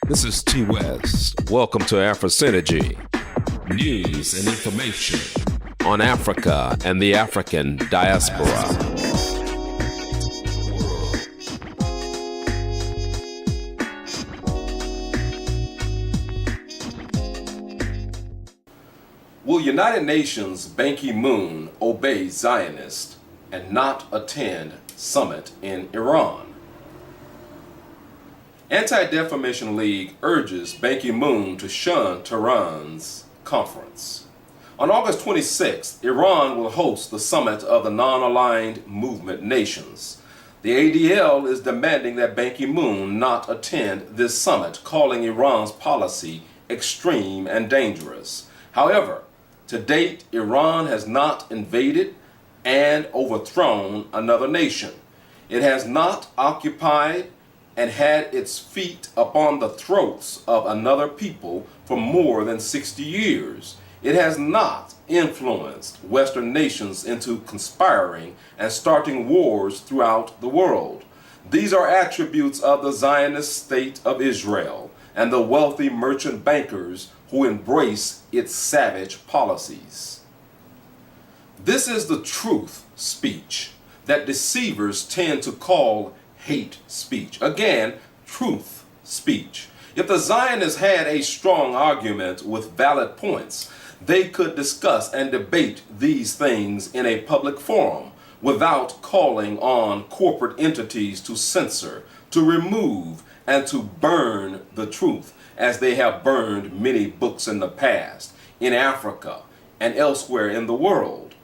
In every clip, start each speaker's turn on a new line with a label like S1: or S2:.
S1: This is T West. Welcome to Afro Synergy. News and information on Africa and the African diaspora. Will United Nations Ban Ki-moon obey Zionists and not attend summit in Iran? Anti-Defamation League urges Ban Ki-moon to shun Tehran's conference. On August 26th, Iran will host the summit of the non-aligned movement nations. The ADL is demanding that Ban Ki-moon not attend this summit, calling Iran's policy extreme and dangerous. However, to date, Iran has not invaded and overthrown another nation. It has not occupied and had its feet upon the throats of another people for more than 60 years. It has not influenced Western nations into conspiring and starting wars throughout the world. These are attributes of the Zionist state of Israel and the wealthy merchant bankers who embrace its savage policies. This is the truth speech that deceivers tend to call hate speech. Again, truth speech. If the Zionists had a strong argument with valid points, they could discuss and debate these things in a public forum without calling on corporate entities to censor, to remove, and to burn the truth, as they have burned many books in the past, in Africa and elsewhere in the world.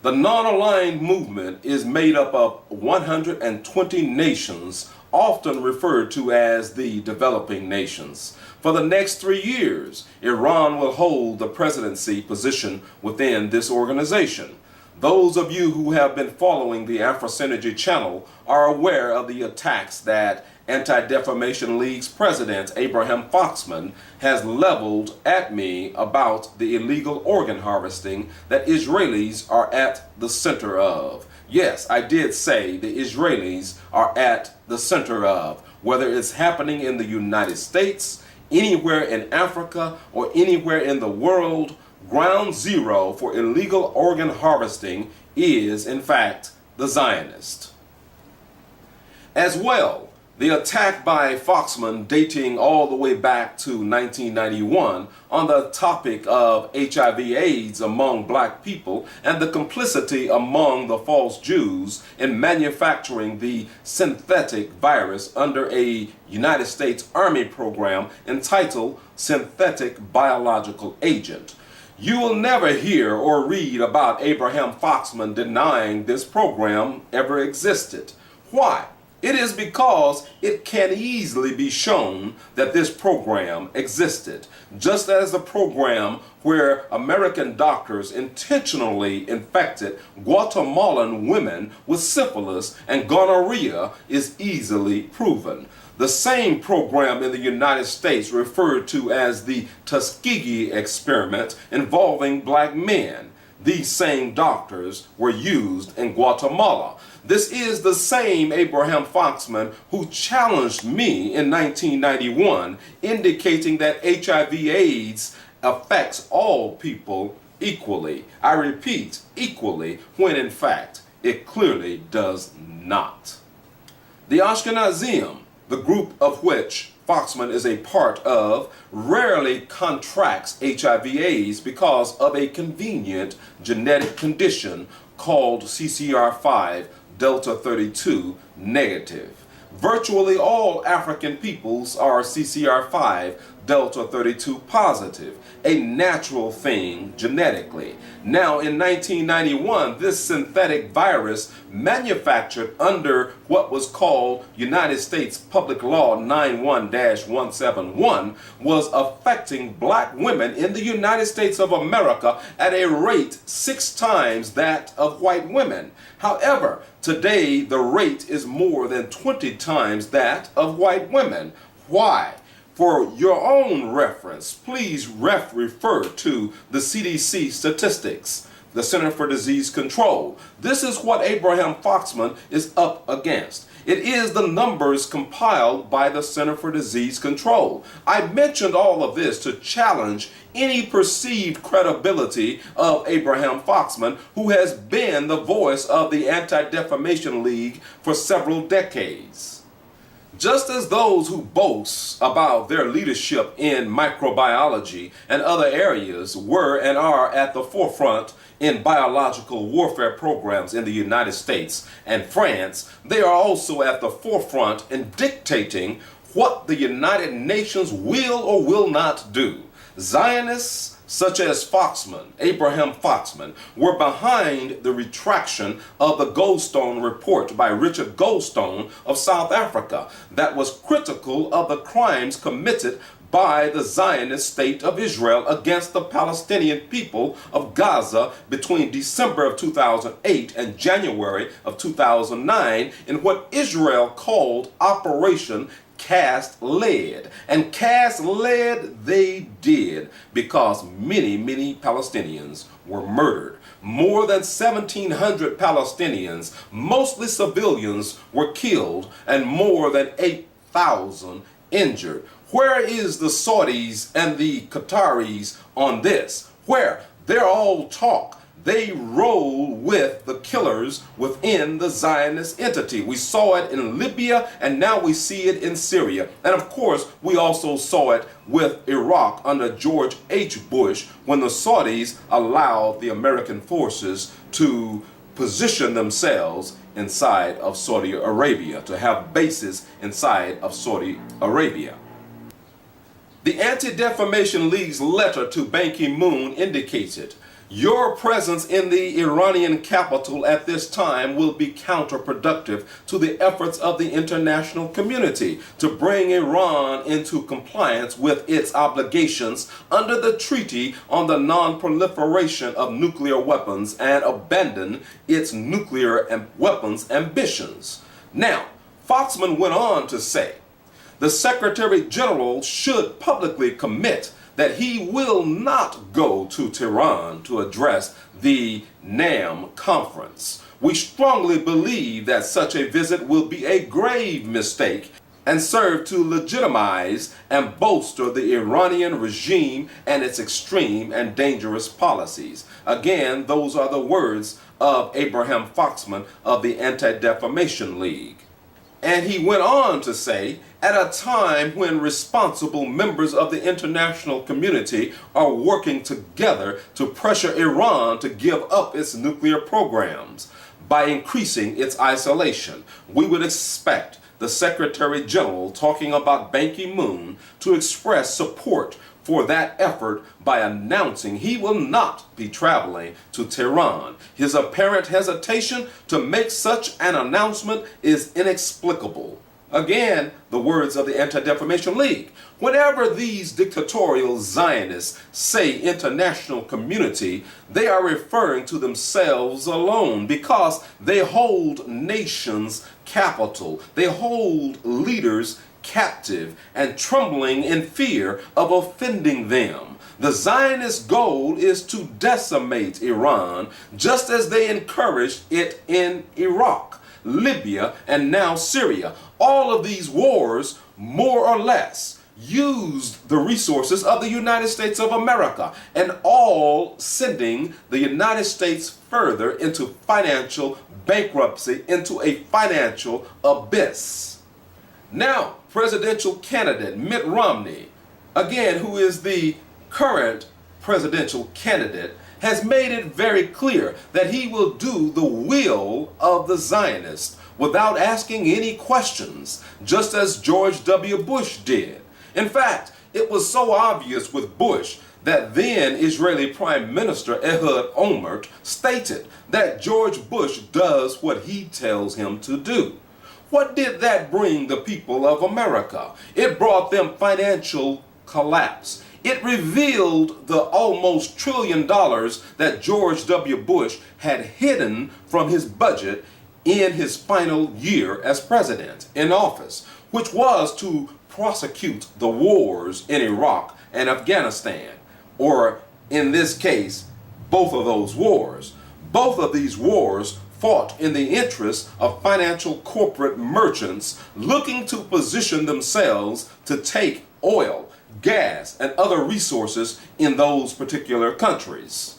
S1: The non-aligned movement is made up of 120 nations, often referred to as the developing nations. For the next 3 years, Iran will hold the presidency position within this organization. Those of you who have been following the Afro Synergy channel are aware of the attacks that Anti-Defamation League's president, Abraham Foxman, has leveled at me about the illegal organ harvesting that Israelis are at the center of. Yes, I did say the Israelis are at the center of, whether it's happening in the United States, anywhere in Africa, or anywhere in the world. Ground zero for illegal organ harvesting is, in fact, the Zionist. As well, the attack by Foxman dating all the way back to 1991 on the topic of HIV/AIDS among black people and the complicity among the false Jews in manufacturing the synthetic virus under a United States Army program entitled Synthetic Biological Agent. You will never hear or read about Abraham Foxman denying this program ever existed. Why? It is because it can easily be shown that this program existed, just as the program where American doctors intentionally infected Guatemalan women with syphilis and gonorrhea is easily proven. The same program in the United States referred to as the Tuskegee experiment involving black men. These same doctors were used in Guatemala. This is the same Abraham Foxman who challenged me in 1991, indicating that HIV/AIDS affects all people equally. I repeat, equally, when in fact it clearly does not. The Ashkenazim, the group of which Foxman is a part of, rarely contracts HIV/AIDS because of a convenient genetic condition called CCR5 Delta 32 negative. Virtually all African peoples are CCR5 Delta 32 positive, a natural thing genetically. Now, in 1991, this synthetic virus, manufactured under what was called United States Public Law 91-171, was affecting black women in the United States of America at a rate 6 times that of white women. However, today the rate is more than 20 times that of white women. Why? For your own reference, please refer to the CDC statistics. the Center for Disease Control. This is what Abraham Foxman is up against. It is the numbers compiled by the Center for Disease Control. I mentioned all of this to challenge any perceived credibility of Abraham Foxman, who has been the voice of the Anti-Defamation League for several decades. Just as those who boast about their leadership in microbiology and other areas were and are at the forefront in biological warfare programs in the United States and France, they are also at the forefront in dictating what the United Nations will or will not do. Zionists such as Foxman, Abraham Foxman, were behind the retraction of the Goldstone report by Richard Goldstone of South Africa that was critical of the crimes committed by the Zionist state of Israel against the Palestinian people of Gaza between December of 2008 and January of 2009 in what Israel called Operation Cast Lead. And cast lead they did, because many Palestinians were murdered. More than 1,700 Palestinians, mostly civilians, were killed and more than 8,000 injured. Where is the Saudis and the Qataris on this? Where? They're all talk. They roll with the killers within the Zionist entity. We saw it in Libya, and now we see it in Syria. And of course, we also saw it with Iraq under George H. Bush, when the Saudis allowed the American forces to position themselves inside of Saudi Arabia, to have bases inside of Saudi Arabia. The Anti-Defamation League's letter to Ban Ki-moon indicated, "Your presence in the Iranian capital at this time will be counterproductive to the efforts of the international community to bring Iran into compliance with its obligations under the Treaty on the Non-Proliferation of Nuclear Weapons and abandon its nuclear weapons ambitions." Now, Foxman went on to say, the Secretary General should publicly commit that he will not go to Tehran to address the NAM conference. We strongly believe that such a visit will be a grave mistake and serve to legitimize and bolster the Iranian regime and its extreme and dangerous policies. Again, those are the words of Abraham Foxman of the Anti-Defamation League. And he went on to say, at a time when responsible members of the international community are working together to pressure Iran to give up its nuclear programs by increasing its isolation, we would expect the Secretary General, talking about Ban Ki-moon, to express support for that effort by announcing he will not be traveling to Tehran. His apparent hesitation to make such an announcement is inexplicable. Again, the words of the Anti-Defamation League. Whenever these dictatorial Zionists say international community, they are referring to themselves alone, because they hold nations capital. They hold leaders captive and trembling in fear of offending them. The Zionist goal is to decimate Iran, just as they encouraged it in Iraq, Libya, and now Syria. All of these wars, more or less, used the resources of the United States of America, and all sending the United States further into financial bankruptcy, into a financial abyss. Now, presidential candidate Mitt Romney, again, who is the current presidential candidate, has made it very clear that he will do the will of the Zionists without asking any questions, just as George W. Bush did. In fact, it was so obvious with Bush that then Israeli Prime Minister Ehud Olmert stated that George Bush does what he tells him to do. What did that bring the people of America? It brought them financial collapse. It revealed the almost $1 trillion that George W. Bush had hidden from his budget in his final year as president in office, which was to prosecute the wars in Iraq and Afghanistan, or in this case, both of those wars. Both of these wars fought in the interest of financial corporate merchants looking to position themselves to take oil, gas, and other resources in those particular countries.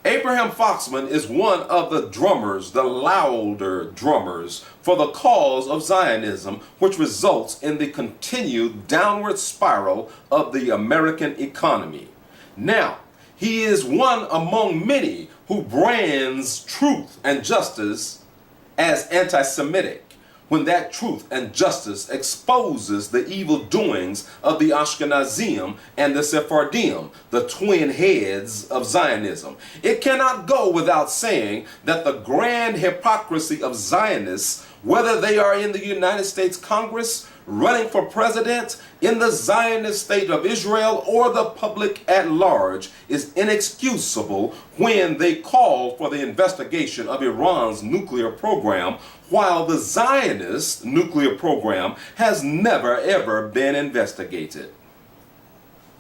S1: Abraham Foxman is one of the drummers, the louder drummers, for the cause of Zionism, which results in the continued downward spiral of the American economy. Now, he is one among many who brands truth and justice as anti-Semitic, when that truth and justice exposes the evil doings of the Ashkenazim and the Sephardim, the twin heads of Zionism. It cannot go without saying that the grand hypocrisy of Zionists, whether they are in the United States Congress, running for president, in the Zionist state of Israel, or the public at large, is inexcusable when they call for the investigation of Iran's nuclear program, while the Zionist nuclear program has never ever been investigated.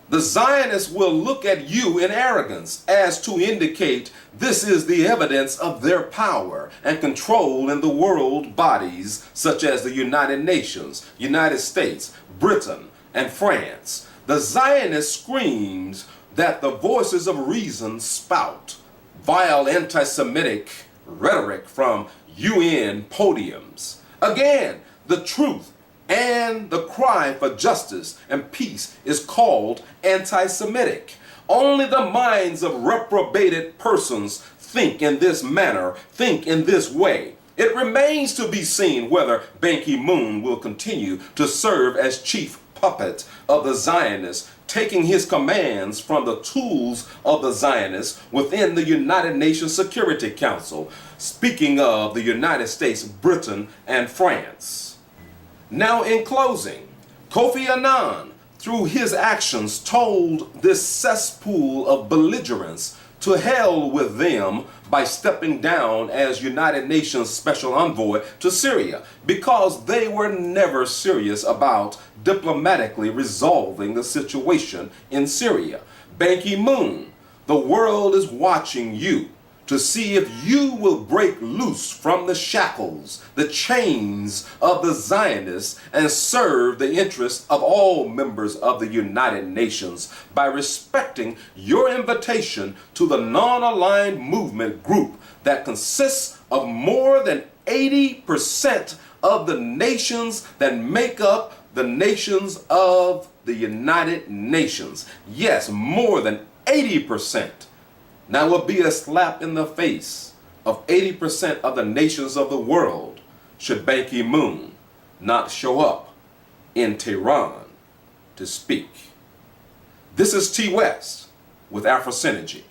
S1: The Zionists will look at you in arrogance as to indicate this is the evidence of their power and control in the world bodies such as the United Nations, United States, Britain, and France. The Zionist screams that the voices of reason spout vile anti-Semitic rhetoric from UN podiums. Again, the truth and the cry for justice and peace is called anti-Semitic. Only the minds of reprobated persons think in this manner, think in this way. It remains to be seen whether Ban Ki-moon will continue to serve as chief puppet of the Zionists, taking his commands from the tools of the Zionists within the United Nations Security Council, speaking of the United States, Britain, and France. Now, in closing, Kofi Annan, through his actions, told this cesspool of belligerents to hell with them by stepping down as United Nations Special Envoy to Syria, because they were never serious about diplomatically resolving the situation in Syria. Ban Ki-moon, the world is watching you to see if you will break loose from the shackles, the chains of the Zionists, and serve the interests of all members of the United Nations by respecting your invitation to the non-aligned movement group that consists of more than 80% of the nations that make up the nations of the United Nations. Yes, more than 80%. Now, it will be a slap in the face of 80% of the nations of the world should Ban Ki-moon not show up in Tehran to speak. This is T. West with Afro Synergy.